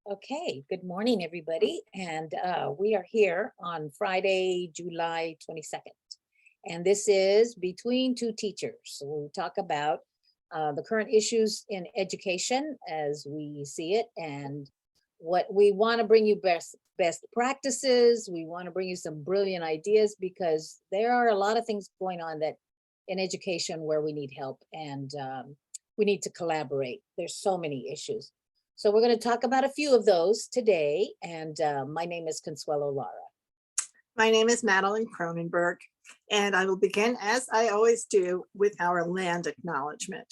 Okay, good morning, everybody. And we are here on Friday, July 22nd. And this is Between Two Teachers. So we'll talk about the current issues in education as we see it and what we want to bring you best practices. We want to bring you some brilliant ideas because there are a lot of things going on that in education where we need help and we need to collaborate. There's so many issues. So we're going to talk about a few of those today. And my name is Consuelo Lara. My name is Madeline Cronenberg, and I will begin, as I always do, with our land acknowledgement.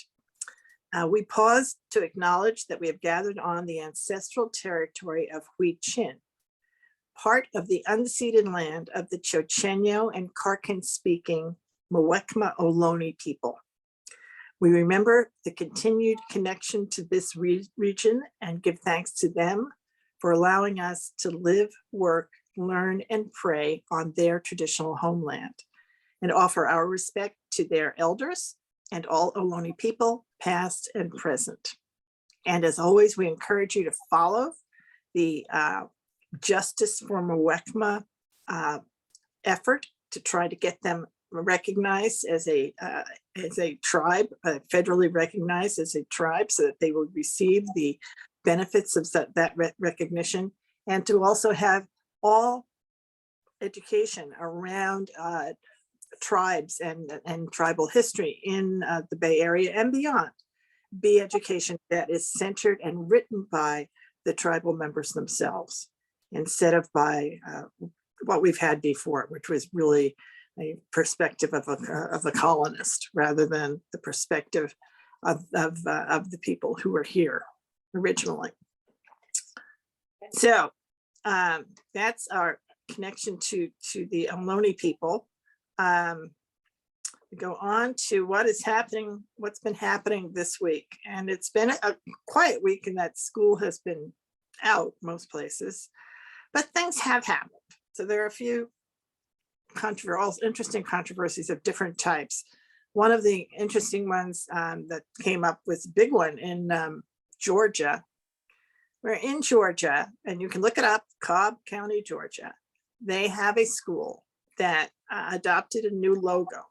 We pause to acknowledge that we have gathered on the ancestral territory of Hui Chin, part of the unceded land of the Chochenyo and Karkan-speaking Muwekma Ohlone people. We remember the continued connection to this region and give thanks to them for allowing us to live, work, learn, and pray on their traditional homeland, and offer our respect to their elders and all Ohlone people, past and present. And as always, we encourage you to follow the Justice for Muwekma effort to try to get them recognized as a tribe, federally recognized as a tribe, so that they will receive the benefits of that recognition, and to also have all education around tribes and tribal history in the Bay Area and beyond be education that is centered and written by the tribal members themselves, instead of by what we've had before, which was really a perspective of a colonist rather than the perspective of the people who were here originally. So that's our connection to the Ohlone people. We go on to what's been happening this week. And it's been a quiet week in that school has been out most places, but things have happened. So there are a few interesting controversies of different types. One of the interesting ones that came up was a big one in Georgia. We're in Georgia, and you can look it up, Cobb County, Georgia. They have a school that adopted a new logo.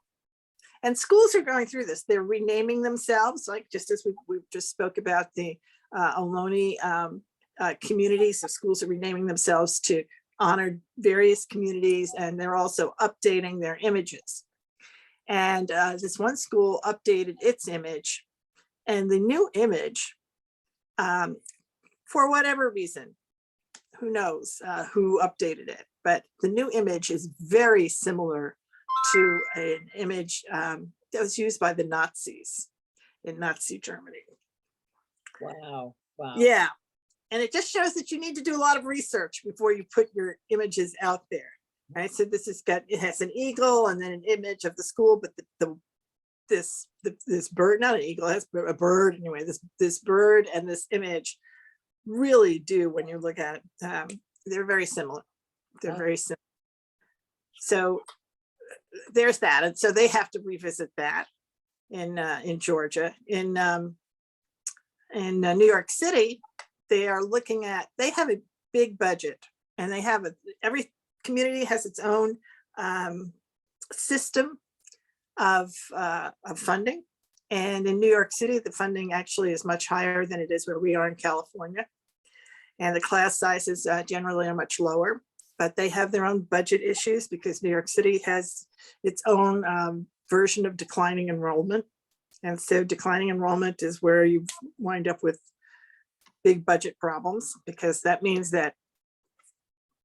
And schools are going through this. They're renaming themselves, like just as we just spoke about the Ohlone communities. So schools are renaming themselves to honor various communities, and they're also updating their images. And this one school updated its image, and the new image, for whatever reason, who knows who updated it, but the new image is very similar to an image that was used by the Nazis in Nazi Germany. Wow. Yeah. And it just shows that you need to do a lot of research before you put your images out there, right? So it has an eagle and then an image of the school, but this bird, not an eagle, it has a bird anyway. This bird and this image really do, when you look at it, they're very similar. They're very similar. So there's that, and so they have to revisit that in Georgia. In New York City, they are looking at, they have a big budget, and they have every community has its own system of funding. And in New York City, the funding actually is much higher than it is where we are in California. And the class sizes generally are much lower, but they have their own budget issues because New York City has its own version of declining enrollment. And so declining enrollment is where you wind up with big budget problems, because that means that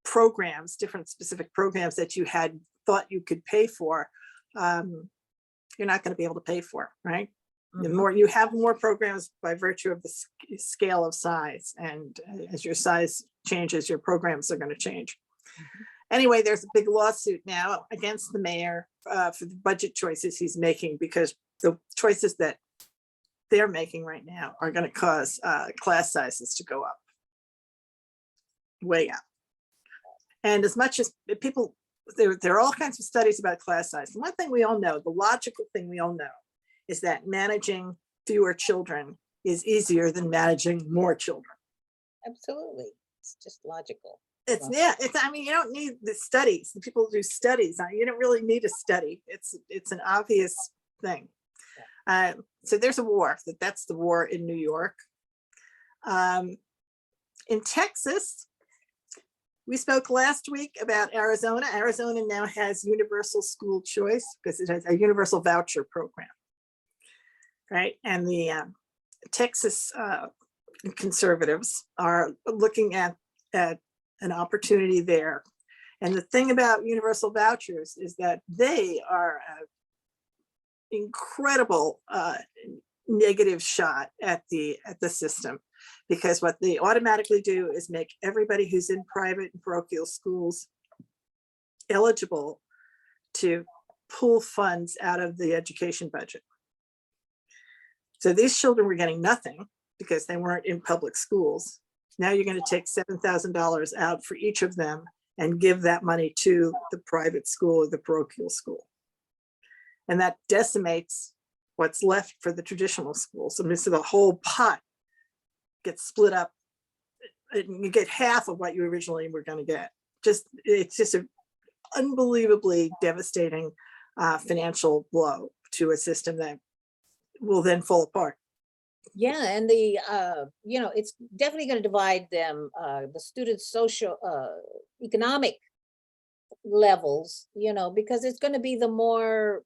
programs, different specific programs that you had thought you could pay for, you're not going to be able to pay for, right? Mm-hmm. The more you have more programs by virtue of the scale of size, and as your size changes, your programs are going to change. Mm-hmm. Anyway, there's a big lawsuit now against the mayor for the budget choices he's making, because the choices that they're making right now are going to cause class sizes to go up, way up. And as much as people, there are all kinds of studies about class size. And one thing we all know, the logical thing we all know, is that managing fewer children is easier than managing more children. Absolutely. It's just logical. It's, Well, yeah, it's, I mean, you don't need the studies. The people who do studies, you don't really need a study. It's an obvious thing. So there's a war, that's the war in New York. In Texas, we spoke last week about Arizona. Arizona now has universal school choice because it has a universal voucher program, right? And the Texas conservatives are looking at an opportunity there. And the thing about universal vouchers is that they are an incredible negative shot at the system, because what they automatically do is make everybody who's in private and parochial schools eligible to pull funds out of the education budget. So these children were getting nothing because they weren't in public schools. Now you're going to take $7,000 out for each of them and give that money to the private school or the parochial school. And that decimates what's left for the traditional schools. I mean, so the whole pot gets split up and you get half of what you originally were going to get. It's just an unbelievably devastating financial blow to a system that will then fall apart. yeah, and the it's definitely going to divide them, the students' social, economic levels, because it's going to be the more,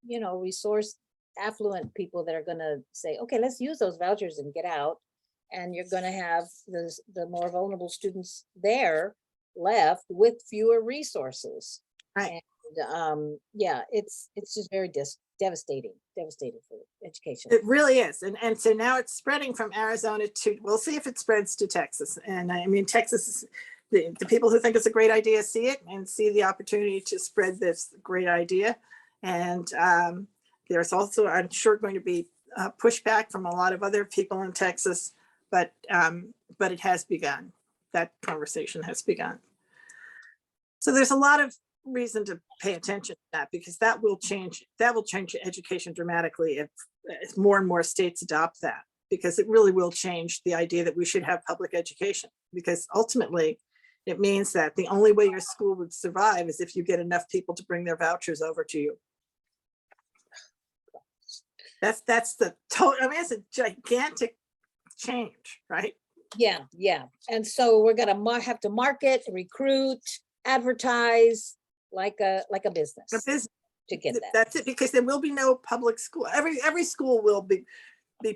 resource affluent people that are going to say, okay, let's use those vouchers and get out. And you're going to have the more vulnerable students there left with fewer resources. Right. And yeah, it's just very devastating for education. It really is. And so now it's spreading from Arizona to, we'll see if it spreads to Texas. And I mean, Texas is, the people who think it's a great idea see it and see the opportunity to spread this great idea. And there's also, I'm sure, going to be pushback from a lot of other people in Texas, but it has begun. That conversation has begun. So there's a lot of reason to pay attention to that, because that will change education dramatically if more and more states adopt that, because it really will change the idea that we should have public education, because ultimately it means that the only way your school would survive is if you get enough people to bring their vouchers over to you. That's the total, I mean, it's a gigantic change, right? Yeah, yeah. And so we're gonna have to market, recruit, advertise like a business to get that. That's it, because there will be no public school. Every school will be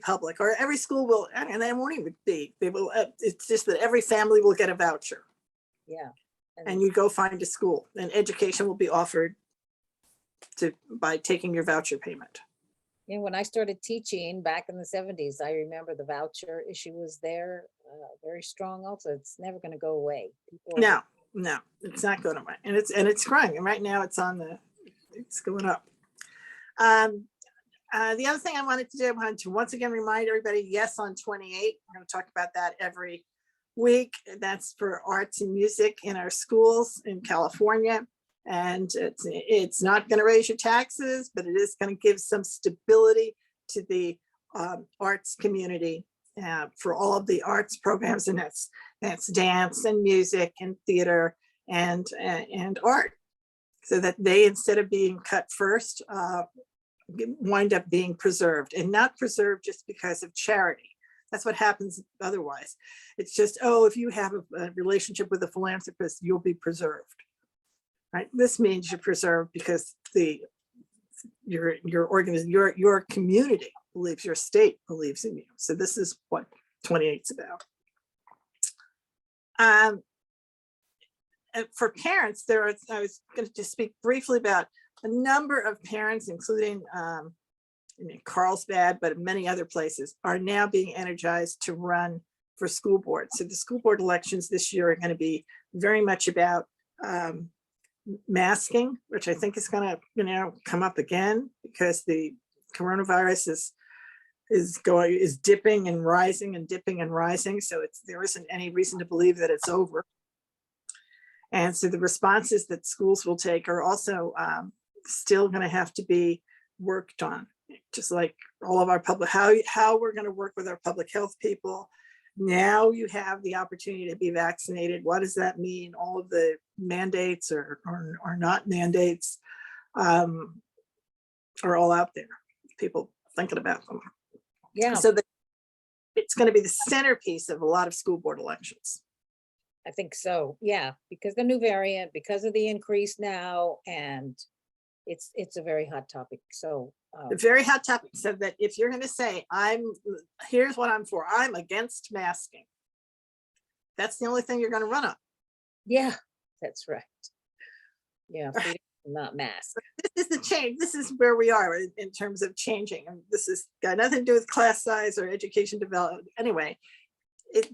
public, or every school will, and they won't even be. They will. It's just that every family will get a voucher. Yeah. And you go find a school, and education will be offered by taking your voucher payment. And when I started teaching back in the 70s, I remember the voucher issue was there, very strong also. It's never going to go away. No, it's not going away. And it's growing. And right now it's going up. The other thing I wanted to do, I wanted to once again remind everybody, yes, on 28, we're going to talk about that every week. That's for arts and music in our schools in California. And it's not going to raise your taxes, but it is going to give some stability to the arts community for all of the arts programs, and that's dance and music and theater and art, so that they, instead of being cut first, wind up being preserved, and not preserved just because of charity. That's what happens otherwise. It's just, oh, if you have a relationship with a philanthropist, you'll be preserved. Right? This means you're preserved because your community believes, your state believes in you. So this is what 28's about. For parents, I was going to just speak briefly about a number of parents, including in Carlsbad, but many other places, are now being energized to run for school board. So the school board elections this year are going to be very much about masking, which I think is going to come up again, because the coronavirus is dipping and rising and dipping and rising. So there isn't any reason to believe that it's over. And so the responses that schools will take are also still going to have to be worked on, just like all of our how we're going to work with our public health people, Now you have the opportunity to be vaccinated. What does that mean? All of the mandates or not mandates are all out there. People thinking about them. Yeah, So it's going to be the centerpiece of a lot of school board elections. I think so. Yeah, because the new variant, because of the increase now, and it's a very hot topic. So A very hot topic. So that if you're going to say, here's what I'm for, I'm against masking. That's the only thing you're going to run on. yeah, that's right. Yeah, freedom to not mask. This is the change. This is where we are in terms of changing. And this has got nothing to do with class size or education development. Anyway,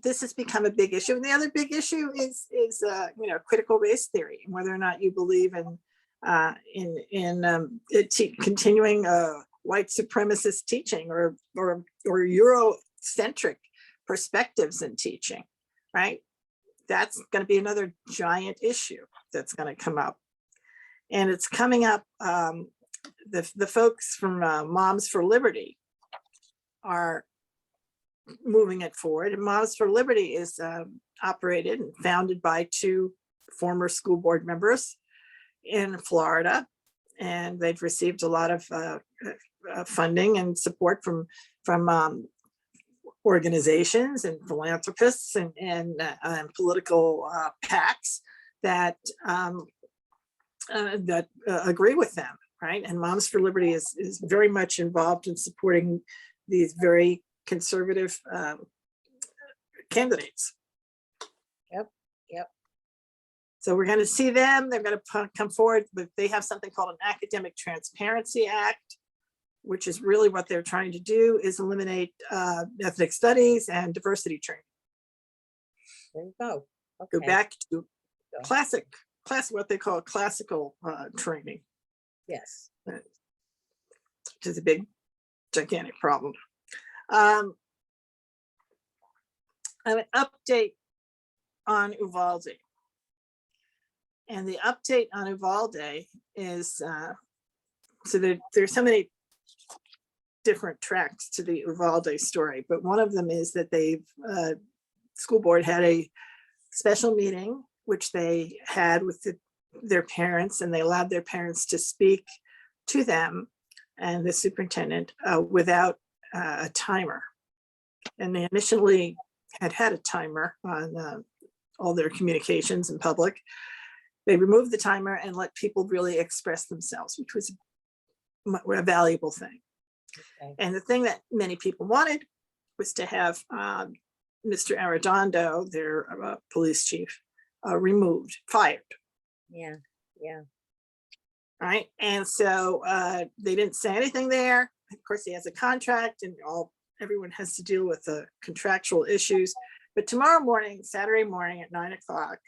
this has become a big issue. And the other big issue is critical race theory, and whether or not you believe in continuing white supremacist teaching or Eurocentric perspectives in teaching, right? That's going to be another giant issue that's going to come up. And it's coming up, the folks from Moms for Liberty are moving it forward. And Moms for Liberty is operated and founded by two former school board members in Florida. And they've received a lot of funding and support from organizations and philanthropists and political PACs that agree with them, right? And Moms for Liberty is very much involved in supporting these very conservative candidates. Yep. So we're going to see them. They're going to come forward, but they have something called an Academic Transparency Act, which is really what they're trying to do is eliminate ethnic studies and diversity training. There you go. Okay. Go back to class, what they call classical training. Yes. Which is a big, gigantic problem. An update on Uvalde. And the update on Uvalde is, so there's so many different tracks to the Uvalde story, but one of them is that school board had a special meeting, which they had with their parents, and they allowed their parents to speak to them and the superintendent without a timer. And they initially had a timer on all their communications in public. They removed the timer and let people really express themselves, which was a valuable thing. Okay. And the thing that many people wanted was to have Mr. Arredondo, their police chief, fired. Yeah. Right. And so they didn't say anything there. Of course, he has a contract and everyone has to deal with the contractual issues. But tomorrow morning, Saturday morning at 9 o'clock,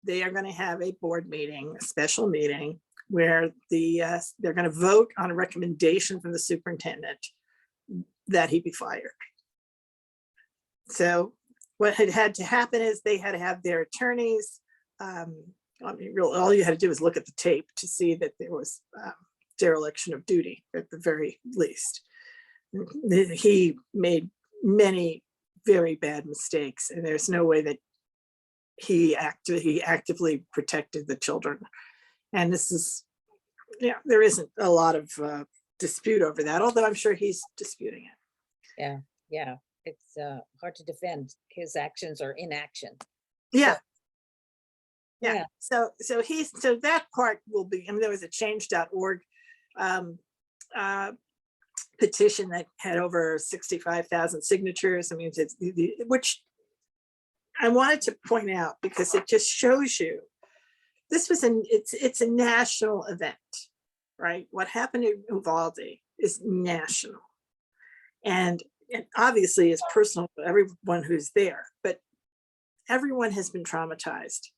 they are going to have a board meeting, a special meeting, where they're going to vote on a recommendation from the superintendent that he be fired. So what had to happen is they had to have their attorneys. All you had to do was look at the tape to see that there was dereliction of duty at the very least. He made many very bad mistakes, and there's no way that he actively protected the children. And this is, there isn't a lot of dispute over that, although I'm sure he's disputing it. Yeah. It's hard to defend his actions or inaction. Yeah. So, So that part will be, there was a change.org petition that had over 65,000 signatures. Which I wanted to point out because it just shows you this was it's a national event, right? What happened in Uvalde is national, and obviously it's personal for everyone who's there, but everyone has been traumatized,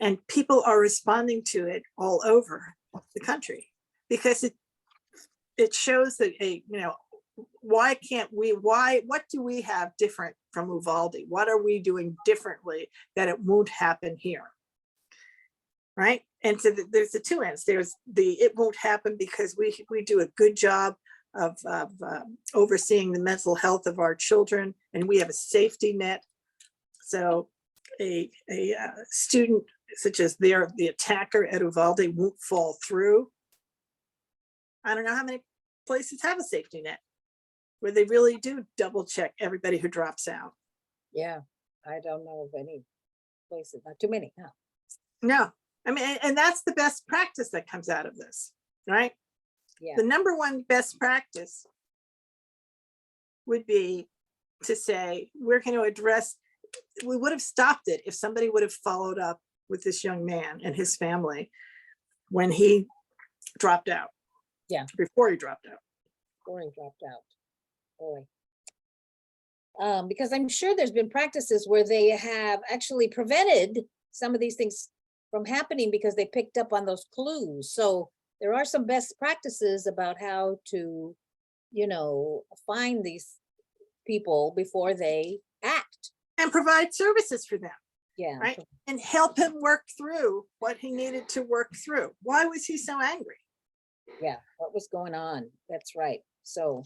and people are responding to it all over the country because it shows that what do we have different from Uvalde? What are we doing differently that it won't happen here? Right. And so there's the two ends. There's it won't happen because we do a good job overseeing the mental health of our children, and we have a safety net. So a student such as the attacker at Uvalde won't fall through. I don't know how many places have a safety net where they really do double check everybody who drops out. Yeah, I don't know of any places, not too many, no. No, I mean, and that's the best practice that comes out of this, right? Yeah, The number one best practice would be to say, we're going to address, we would have stopped it if somebody would have followed up with this young man and his family when he dropped out. Yeah. Before he dropped out. before he dropped out, boy. Because I'm sure there's been practices where they have actually prevented some of these things from happening because they picked up on those clues. So there are some best practices about how to, find these people before they act. And provide services for them. Yeah. Right. And help him work through what he needed to work through. Why was he so angry? Yeah, what was going on? That's right. So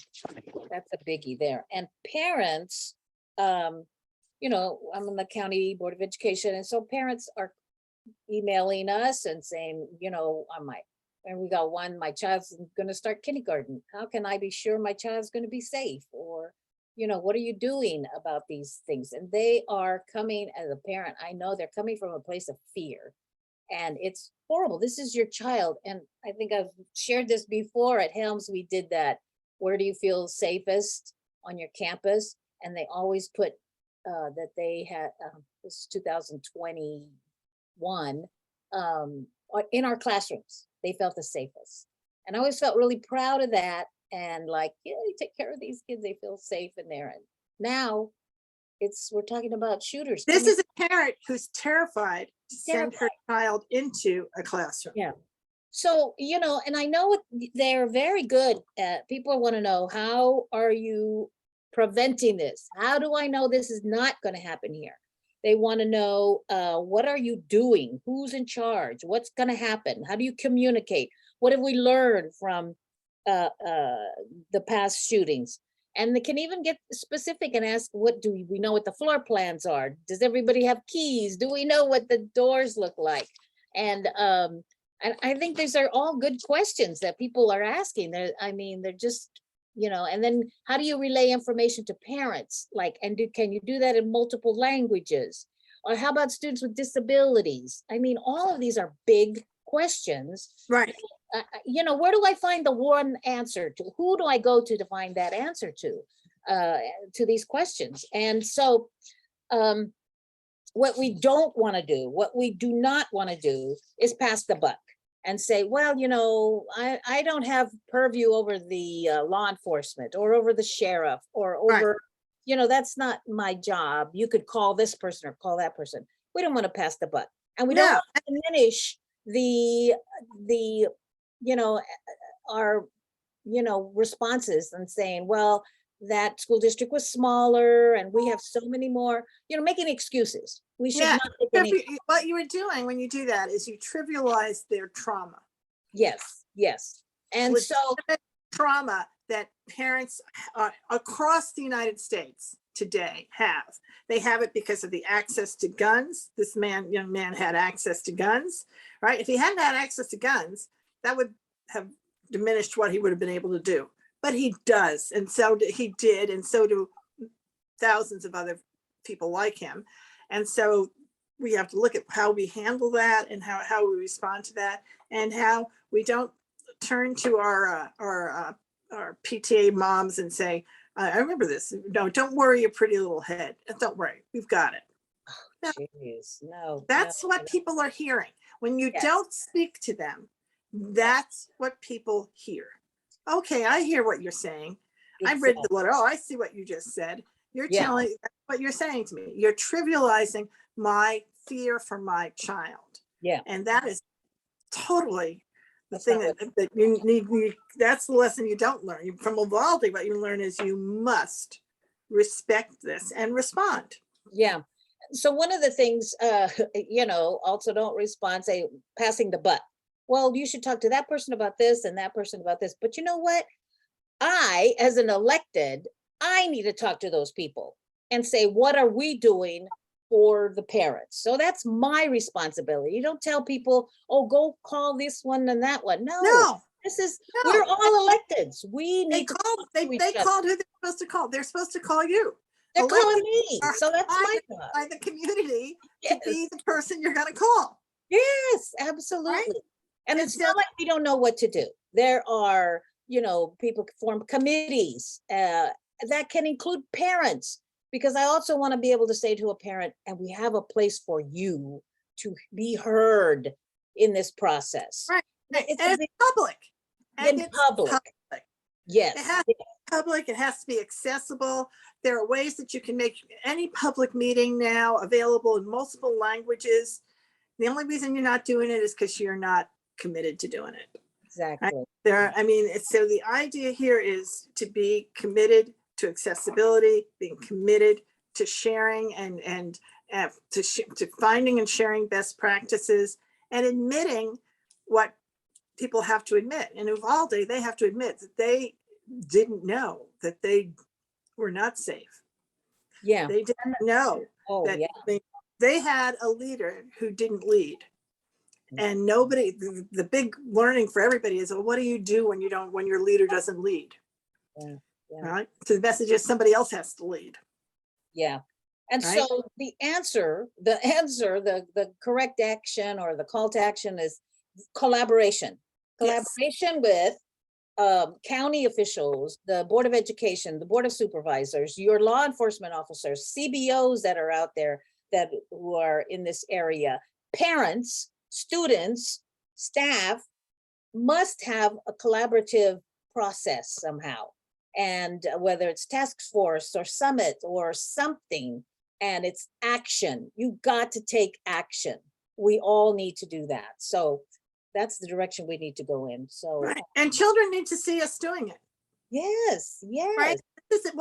that's a biggie there. And parents, I'm on the county board of education, and so parents are emailing us and saying, and we got one, my child's going to start kindergarten. How can I be sure my child's going to be safe? Or, what are you doing about these things? And they are coming, as a parent, I know they're coming from a place of fear. And it's horrible. This is your child. And I think I've shared this before at Helms. We did that. Where do you feel safest on your campus? And they always put that they had, this is 2021, in our classrooms, they felt the safest. And I always felt really proud of that. And like, yeah, you take care of these kids, they feel safe in there. And now we're talking about shooters. This is a parent who's terrified to send her Terrified. child into a classroom. Yeah. So, and I know they're very good at, people want to know, how are you preventing this? How do I know this is not going to happen here? They want to know, what are you doing? Who's in charge? What's going to happen? How do you communicate? What have we learned from the past shootings? And they can even get specific and ask, what do we know what the floor plans are? Does everybody have keys? Do we know what the doors look like? And I think these are all good questions that people are asking. They're just, and then how do you relay information to parents? Like, and can you do that in multiple languages? Or how about students with disabilities? All of these are big questions. Right. Where do I find the one answer to? Who do I go to find that answer to these questions? And so what we don't want to do, what we do not want to do is pass the buck and say, well, I don't have purview over the law enforcement or over the sheriff or over, that's not my job. You could call this person or call that person. We don't want to pass the buck. And we don't want to diminish our responses and saying, well, that school district was smaller and we have so many more, making excuses. We should not make any. What you were doing when you do that is you trivialize their trauma. Yes. And so trauma that parents across the United States today have. They have it because of the access to guns. This young man had access to guns, right? If he hadn't had access to guns, that would have diminished what he would have been able to do. But he does, and so he did, and so do thousands of other people like him. And so we have to look at how we handle that and how we respond to that, and how we don't turn to our PTA moms and say, I remember this. No, don't worry your pretty little head. Don't worry, we've got it. Jeez, no. That's what people are hearing. When you don't speak to them, that's what people hear. Okay, I hear what you're saying. I've read the letter. Oh, I see what you just said. You're telling what you're saying to me. You're trivializing my fear for my child. Yeah. And that is totally the thing that you need. That's the lesson you don't learn. From Uvalde, what you learn is you must respect this and respond. Yeah. So one of the things, also don't respond, say, passing the buck. Well, you should talk to that person about this and that person about this. But you know what? I, as an elected, I need to talk to those people and say, what are we doing for the parents? So that's my responsibility. You don't tell people, oh, go call this one and that one. No, No, this is, no. we're all electeds. We They need to called, talk they to each they other. called who they're supposed to call. They're supposed to call you. They're calling Elected me, are so that's my hired job. by the community to Yes, be the person you're gonna call, yes, right? absolutely. And And it's so, not like we don't know what to do. There are, people form committees that can include parents, because I also want to be able to say to a parent, and we have a place for you to be heard in this process. right, It's and a it's big, public. And in it's public. public. It Yes, has to be public, it has to be accessible. There are ways that you can make any public meeting now available in multiple languages. The only reason you're not doing it is because you're not committed to doing it. Right? exactly. I mean, so the idea here is to be committed to accessibility, being committed to sharing and to finding and sharing best practices and admitting what people have to admit. In Uvalde, they have to admit that they didn't know that they were not safe. Yeah. They didn't know Oh, that yeah. they had a leader who didn't lead. And nobody, the big learning for everybody is, well, what do you do when when your leader doesn't lead? Yeah. Yeah. Right? So the message is somebody else has to lead. Yeah. And Right? so the correct action or the call to action is collaboration. Yes. Collaboration with county officials, the Board of Education, the Board of Supervisors, your law enforcement officers, CBOs that are out there who are in this area, parents, students, staff must have a collaborative process somehow. And whether it's task force or summit or something, and it's action, you got to take action. We all need to do that. So that's the direction we need to go in. So Right. And children need to see us doing it. yes, Right? yes, This is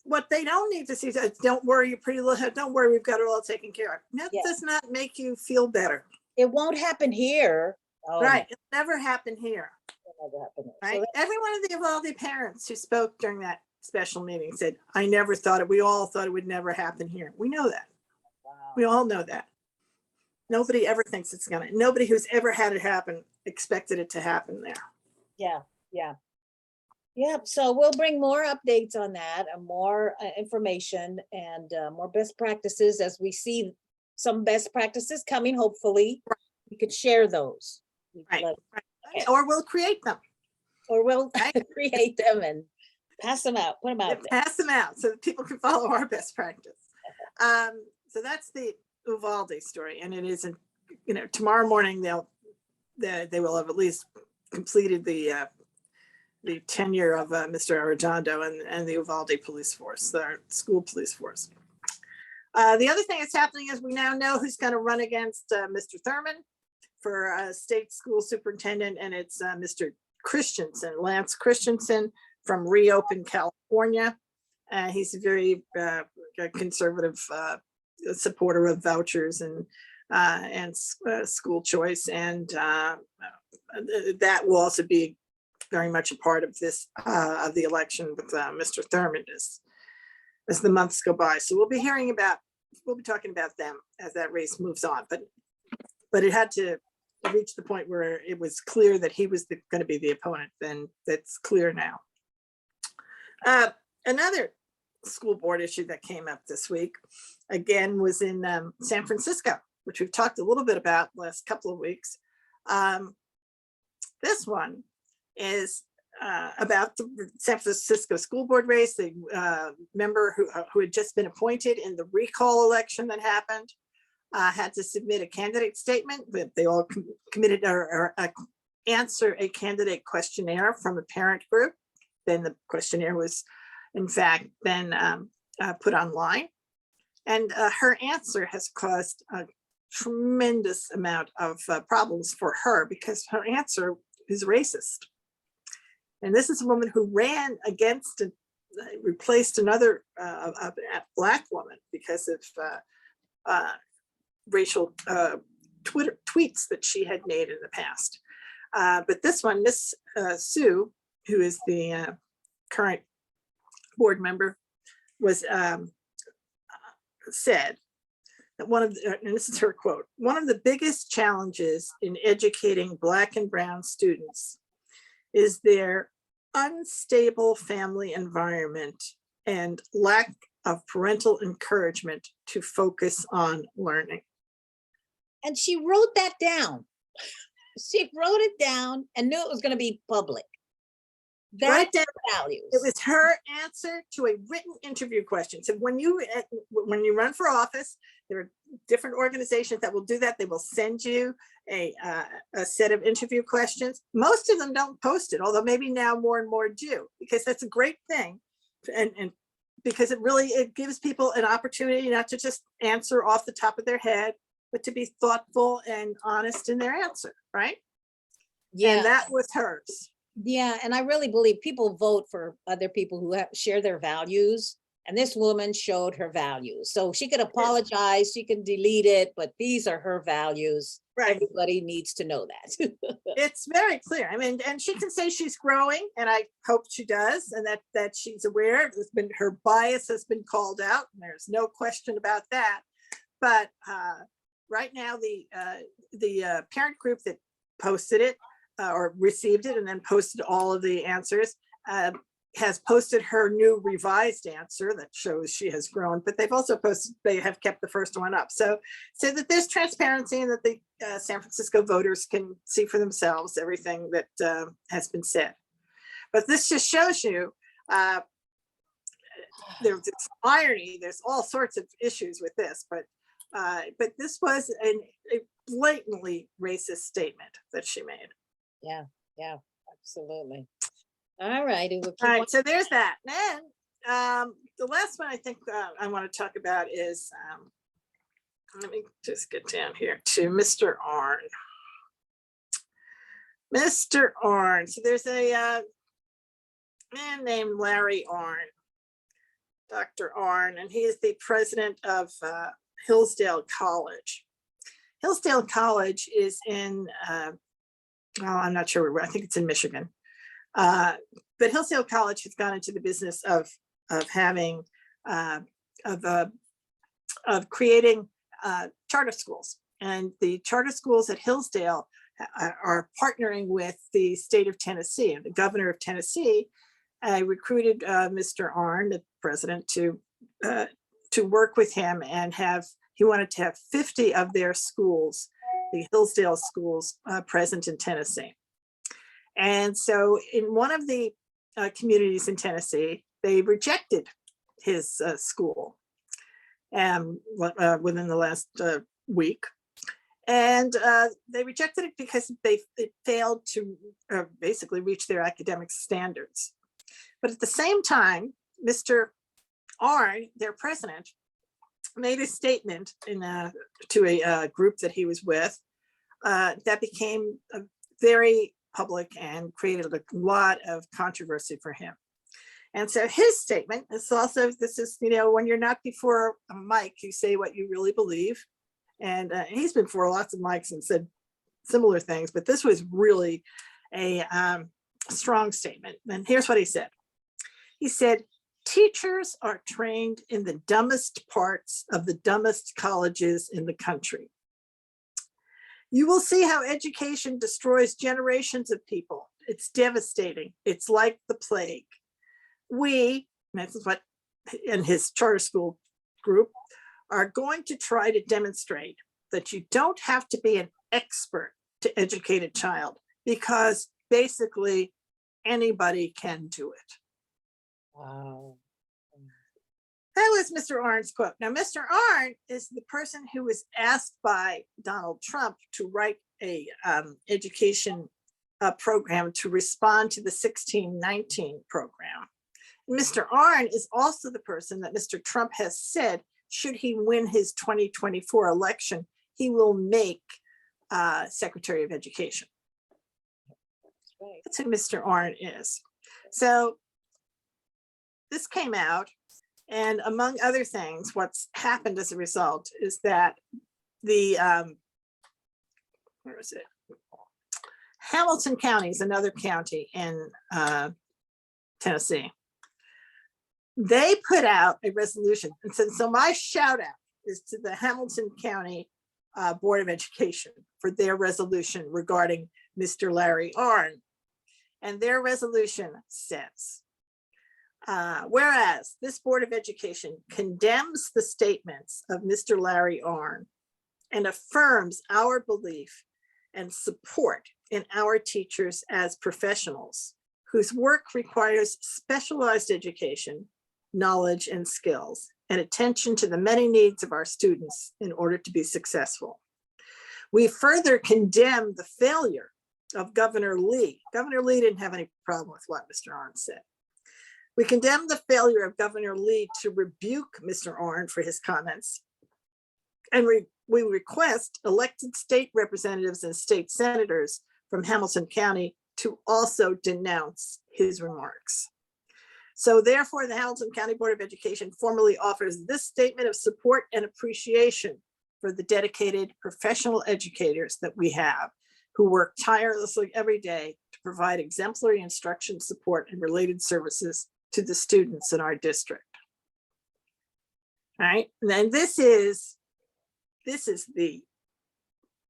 what they don't need to see is, don't worry, you pretty little head, don't worry, we've got it all taken care of. That yeah. does not make you feel better. It won't happen here. Oh, Right. It'll never happen here. it'll never happen here. Right. So Every one of the Uvalde parents who spoke during that special meeting said, I never thought it, we all thought it would never happen here. We know that. wow. We all know that. Nobody ever thinks it's gonna, nobody who's ever had it happen expected it to happen there. Yeah, yeah. Yeah, so we'll bring more updates on that and more information and more best practices as we see some best practices coming, hopefully. We could share those. Right. Let- Right. Or we'll create them. Or we'll Right. create them and pass them out, put them out there. Pass them out so that people can follow our best practice. So that's the Uvalde story. And it isn't, tomorrow morning they will have at least completed the tenure of Mr. Arredondo and the Uvalde police force, the school police force. The other thing that's happening is we now know who's going to run against Mr. Thurman for state school superintendent, and it's Mr. Christensen, Lance Christensen from Reopen, California. He's a very conservative supporter of vouchers and school choice, and that will also be very much a part of this of the election with Mr. Thurman as the months go by. So we'll be talking about them as that race moves on. But it had to reach the point where it was clear that he was going to be the opponent. Then that's clear now. Another school board issue that came up this week, again, was in San Francisco, which we've talked a little bit about the last couple of weeks. This one is about the San Francisco school board race. The member who had just been appointed in the recall election that happened had to submit a candidate statement, but they all committed or answer a candidate questionnaire from a parent group. Then the questionnaire was, in fact, then put online. And her answer has caused a tremendous amount of problems for her because her answer is racist. And this is a woman who ran against and replaced another a Black woman because of racial tweets that she had made in the past. But this one, Miss Sue, who is the current board member, was said that and this is her quote, one of the biggest challenges in educating Black and Brown students is their unstable family environment and lack of parental encouragement to focus on learning. And she wrote that down. She wrote it down and knew it was going to be public. Right That's down. her values. It was her answer to a written interview question. So when you run for office, there are different organizations that will do that. They will send you a set of interview questions. Most of them don't post it, although maybe now more and more do, because that's a great thing. And because it gives people an opportunity not to just answer off the top of their head, but to be thoughtful and honest in their answer, right? Yeah. And that was hers. Yeah, and I really believe people vote for other people who share their values. And this woman showed her values. So she could apologize, she can delete it, but these are her values. Right. Everybody needs to know that. It's very clear. I mean, and she can say she's growing, and I hope she does, and that she's aware. Her bias has been called out, and there's no question about that. But right now, the parent group that posted it or received it and then posted all of the answers has posted her new revised answer that shows she has grown, but they have kept the first one up. So that there's transparency and that the San Francisco voters can see for themselves everything that has been said. But this just shows you there's irony, there's all sorts of issues with this, but this was a blatantly racist statement that she made. Yeah, absolutely. All right. All right, so there's that. And the last one I think I want to talk about is, let me just get down here to Mr. Arn. Mr. Arn. So there's a man named Larry Arn, Dr. Arn, and he is the president of Hillsdale College. Hillsdale College is in, I'm not sure where, I think it's in Michigan. But Hillsdale College has gone into the business of having of creating charter schools, and the charter schools at Hillsdale are partnering with the state of Tennessee, and the governor of Tennessee recruited Mr. Arn, the president, to work with him and he wanted to have 50 of their schools, the Hillsdale schools, present in Tennessee. And so in one of the communities in Tennessee, they rejected his school within the last week. And they rejected it because it failed to basically reach their academic standards. But at the same time, Mr. Arn, their president, made a statement to a group that he was with that became very public and created a lot of controversy for him. And so his statement is also, when you're not before a mic, you say what you really believe. And he's been before lots of mics and said similar things, but this was really a strong statement. And here's what he said. He said, teachers are trained in the dumbest parts of the dumbest colleges in the country. You will see how education destroys generations of people. It's devastating. It's like the plague. We, this is what in his charter school group, are going to try to demonstrate that you don't have to be an expert to educate a child, because basically anybody can do it. Wow. That was Mr. Arn's quote. Now, Mr. Arn is the person who was asked by Donald Trump to write a education program to respond to the 1619 program. Mr. Arn is also the person that Mr. Trump has said, should he win his 2024 election, he will make Secretary of Education. That's right. That's who Mr. Arn is. So this came out, and among other things, what's happened as a result is that the, where is it? Hamilton County is another county in Tennessee. they put out a resolution. And so my shout out is to the Hamilton County Board of Education for their resolution regarding Mr. Larry Arnn. And their resolution says, whereas this Board of Education condemns the statements of Mr. Larry Arnn and affirms our belief and support in our teachers as professionals whose work requires specialized education, knowledge, and skills, and attention to the many needs of our students in order to be successful. We further condemn the failure of Governor Lee. Governor Lee didn't have any problem with what Mr. Arnn said. We condemn the failure of Governor Lee to rebuke Mr. Arnn for his comments. And we request elected state representatives and state senators from Hamilton County to also denounce his remarks. So therefore, the Hamilton County Board of Education formally offers this statement of support and appreciation for the dedicated professional educators that we have, who work tirelessly every day to provide exemplary instruction, support, and related services to the students in our district. All right, and then this is the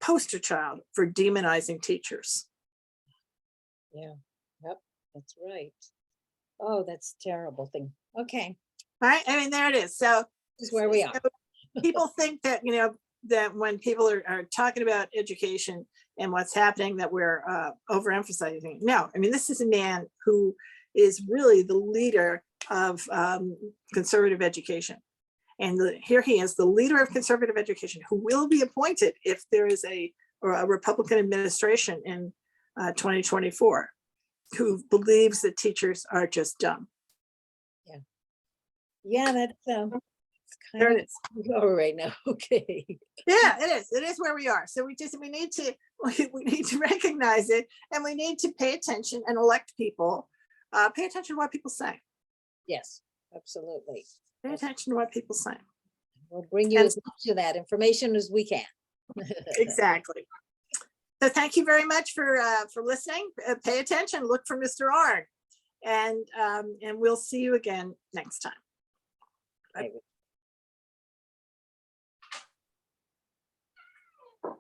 poster child for demonizing teachers. Yeah, yep, that's right. Oh, that's a terrible thing. Okay, All right, I mean, there it is. So this is where we are. people think that, you know, that when people are talking about education and what's happening, that we're overemphasizing. No, I mean, this is a man who is really the leader of conservative education. And here he is, the leader of conservative education, who will be appointed if there is a Republican administration in 2024, who believes that teachers are just dumb. Yeah, that's There it is. over right now. Okay. Yeah, it is. It is where we are. So we need to recognize it, and we need to pay attention and elect people. Pay attention to what people say. Yes, absolutely. Pay attention to what people say. We'll bring you And- as much of that information as we can. Exactly. So thank you very much for listening. Pay attention. Look for Mr. Arnn, and we'll see you again next time. Right.